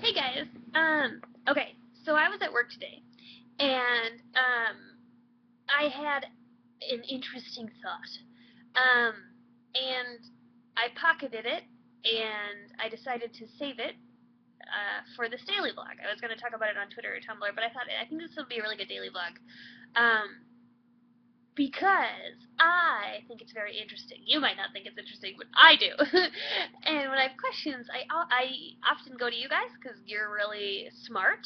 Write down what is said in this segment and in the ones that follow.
Hey guys. Okay, so I was at work today and I had an interesting thought. Um and I pocketed it and I decided to save it for this daily vlog. I was going to talk about it on Twitter or Tumblr, but I think this would be a really good daily vlog. Um because I think it's very interesting. You might not think it's interesting, but I do. And when I have questions, I often go to you guys because you're really smart,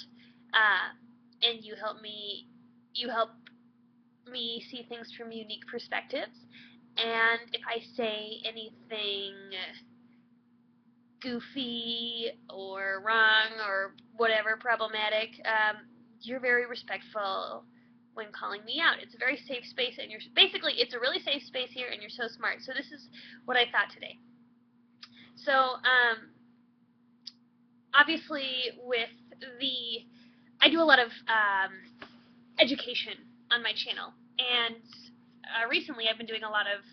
and you help me see things from unique perspectives. And if I say anything goofy or wrong or whatever problematic, you're very respectful when calling me out. It's a very safe space, and it's a really safe space here, and you're so smart. So this is what I thought today. So obviously with the, I do a lot of education on my channel, and recently I've been doing a lot of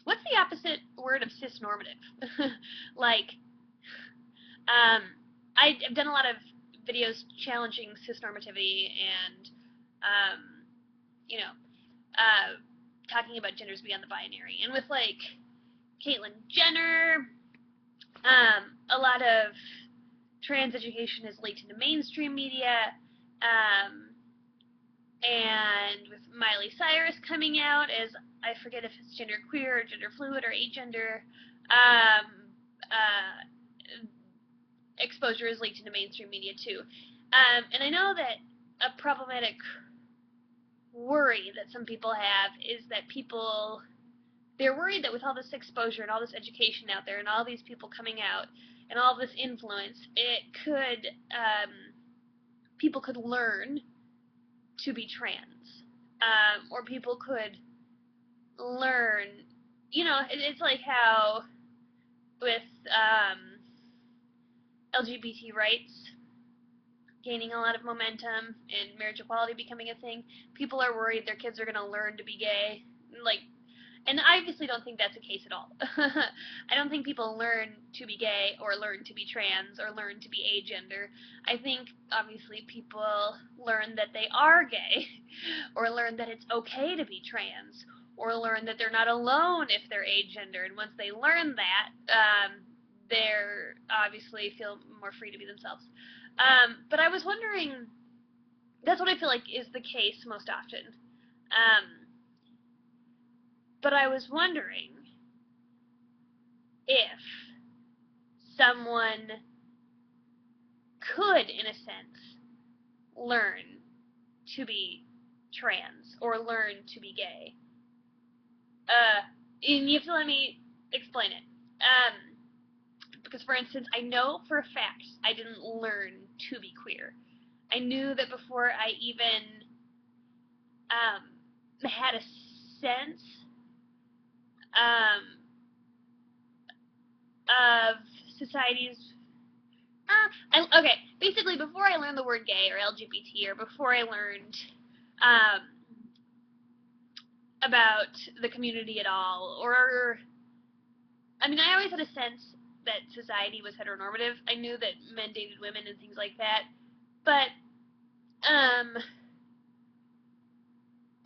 what's the opposite word of cisnormative? Like, um, I've done a lot of videos challenging cisnormativity and, um, you know, talking about genders beyond the binary. And with, like, Caitlyn Jenner, a lot of trans education has leaked into mainstream media, and with Miley Cyrus coming out as, I forget if it's genderqueer or gender fluid or agender, exposure is leaked into mainstream media too. And I know that a problematic worry that some people have is that they're worried that with all this exposure and all this education out there and all these people coming out and all this influence, people could learn to be trans, or people could learn, it's like how with LGBT rights gaining a lot of momentum and marriage equality becoming a thing, people are worried their kids are going to learn to be gay. And I obviously don't think that's the case at all. I don't think people learn to be gay or learn to be trans or learn to be agender. I think obviously people learn that they are gay or learn that it's okay to be trans or learn that they're not alone if they're agender. And once they learn that, they're obviously feel more free to be themselves. But I was wondering, that's what I feel like is the case most often. But I was wondering if someone could, in a sense, learn to be trans or learn to be gay. And you have to let me explain it. Because, for instance, I know for a fact I didn't learn to be queer. I knew that before I even had a sense of society's. Okay, basically, before I learned the word gay or LGBT, or before I learned about the community at all, or, I mean, I always had a sense that society was heteronormative. I knew that men dated women and things like that, but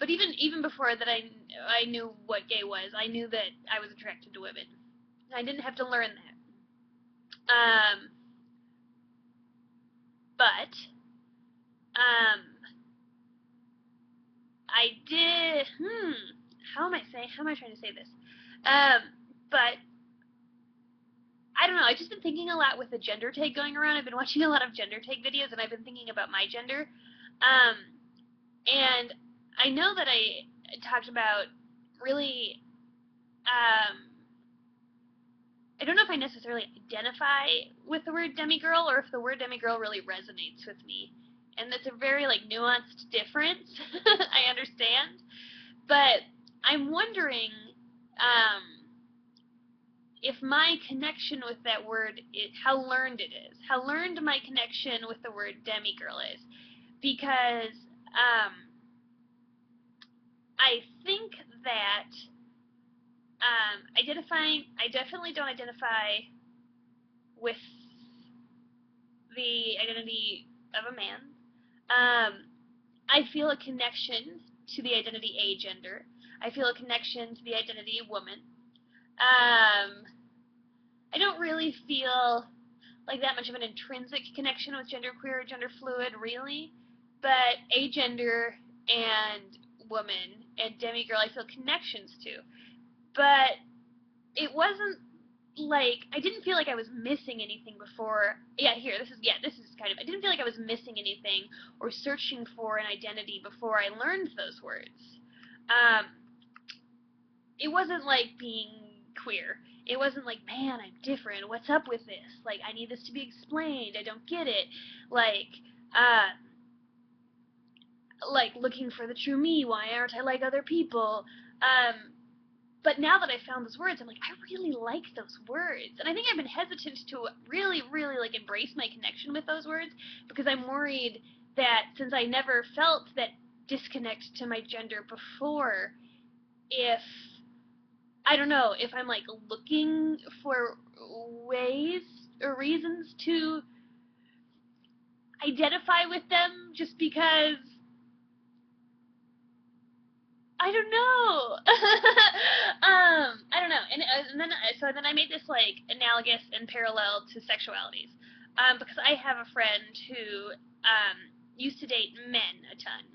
even before that, I knew what gay was. I knew that I was attracted to women. I didn't have to learn that. But I did. How am I trying to say this? But I don't know. I've just been thinking a lot with the gender tag going around. I've been watching a lot of gender tag videos, and I've been thinking about my gender. And I know that I talked about really. I don't know if I necessarily identify with the word demigirl or if the word demigirl really resonates with me. And that's a very, like, nuanced difference. I understand. But I'm wondering if my connection with that word how learned it is. How learned my connection with the word demigirl is. Because I think that I definitely don't identify with the identity of a man. I feel a connection to the identity agender. I feel a connection to the identity woman. I don't really feel like that much of an intrinsic connection with genderqueer or gender fluid, really, but agender and woman and demigirl I feel connections to. But it wasn't like, I didn't feel like I was missing anything before. This is kind of, I didn't feel like I was missing anything or searching for an identity before I learned those words. It wasn't like being queer. It wasn't like, man, I'm different. What's up with this? Like, I need this to be explained. I don't get it. Like looking for the true me. Why aren't I like other people? But now that I found those words, I'm like, I really like those words. And I think I've been hesitant to really, really, like, embrace my connection with those words because I'm worried that since I never felt that disconnect to my gender before, if I'm, like, looking for ways or reasons to identify with them just because I don't know. I don't know. And then I made this like analogous and parallel to sexualities, because I have a friend who used to date men a ton,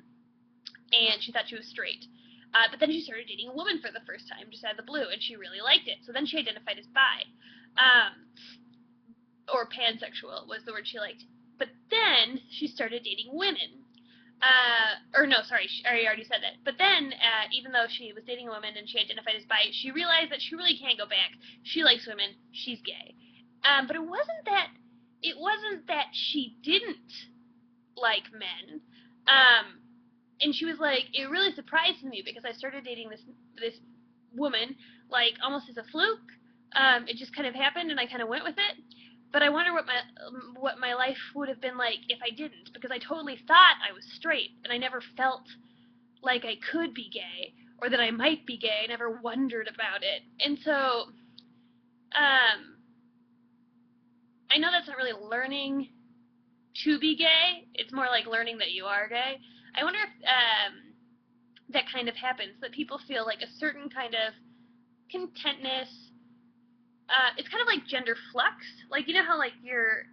and she thought she was straight. But then she started dating a woman for the first time, just out of the blue, and she really liked it. So then she identified as bi, or pansexual was the word she liked. But then she started dating women. I already said that. But then, even though she was dating a woman and she identified as bi, she realized that she really can't go back. She likes women. She's gay. But it wasn't that she didn't like men. And she was like, it really surprised me because I started dating this woman, like, almost as a fluke. It just kind of happened and I kind of went with it. But I wonder what my life would have been like if I didn't, because I totally thought I was straight, and I never felt like I could be gay, or that I might be gay. I never wondered about it. And so, I know that's not really learning to be gay. It's more like learning that you are gay. I wonder if that kind of happens, that people feel like a certain kind of contentness. It's kind of like gender flux. Like, you know how like your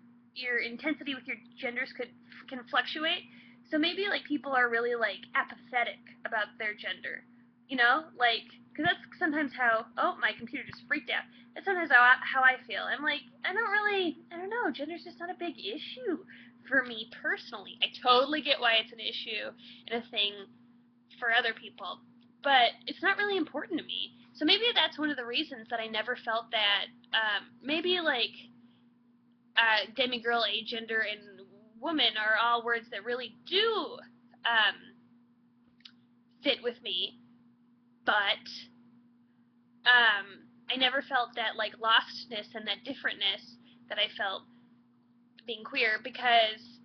intensity with your genders can fluctuate. So maybe like people are really like apathetic about their gender, you know, like, because that's sometimes how. Oh, my computer just freaked out. That's sometimes how I feel. I'm like, I don't know. Gender's just not a big issue for me personally. I totally get why it's an issue and a thing for other people, but it's not really important to me. So maybe that's one of the reasons that I never felt that, maybe like demigirl, agender, and woman are all words that really do fit with me, but I never felt that like lostness and that differentness that I felt being queer, because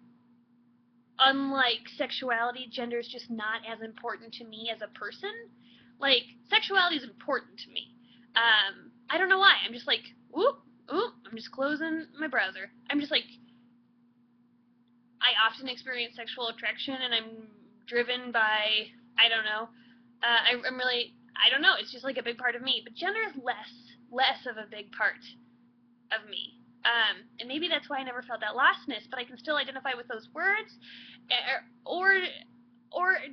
unlike sexuality, gender is just not as important to me as a person. Like, sexuality is important to me. I don't know why. I'm just like, I'm just closing my browser. I'm just like, I often experience sexual attraction, and I'm driven by, I don't know. I'm really, I don't know. It's just like a big part of me. But gender is less of a big part of me. And maybe that's why I never felt that lostness, but I can still identify with those words. Or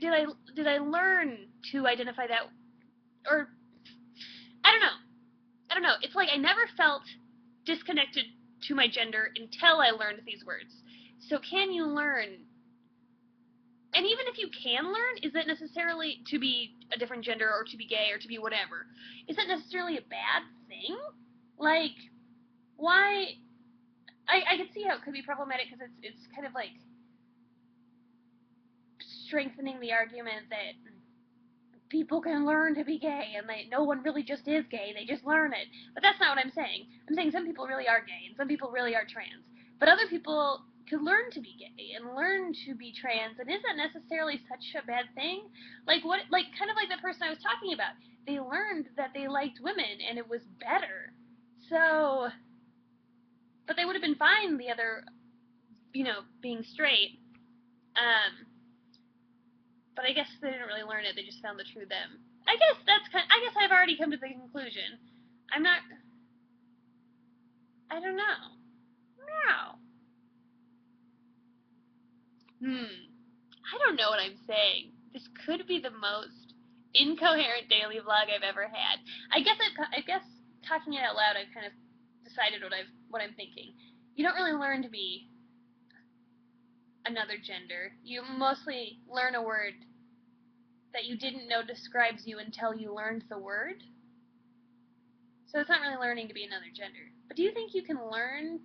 did I learn to identify that? Or I don't know. It's like I never felt disconnected to my gender until I learned these words. So can you learn? And even if you can learn, is that necessarily to be a different gender or to be gay or to be whatever? Is that necessarily a bad thing? Like, why? I can see how it could be problematic because it's kind of like strengthening the argument that people can learn to be gay and no one really just is gay, they just learn it. But that's not what I'm saying. I'm saying some people really are gay and some people really are trans. But other people could learn to be gay and learn to be trans, and isn't necessarily such a bad thing. Like kind of like the person I was talking about. They learned that they liked women and it was better. So, but they would been fine the other, being straight. But I guess they didn't really learn it. They just found the true them. I guess I've already come to the conclusion. I'm not. I don't know. Meow. I don't know what I'm saying. This could be the most incoherent daily vlog I've ever had. I guess talking it out loud, I've kind of decided what I'm thinking. You don't really learn to be another gender. You mostly learn a word that you didn't know describes you until you learned the word. So it's not really learning to be another gender. But do you think you can learn?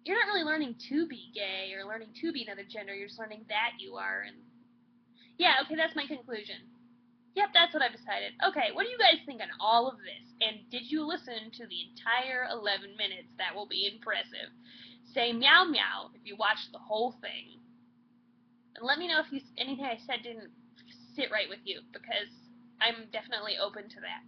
You're not really learning to be gay or learning to be another gender. You're just learning that you are. And yeah, okay, that's my conclusion. Yep, that's what I've decided. Okay, what do you guys think on all of this? And did you listen to the entire 11 minutes? That will be impressive. Say meow meow if you watched the whole thing. And let me know if anything I said didn't sit right with you, because I'm definitely open to that.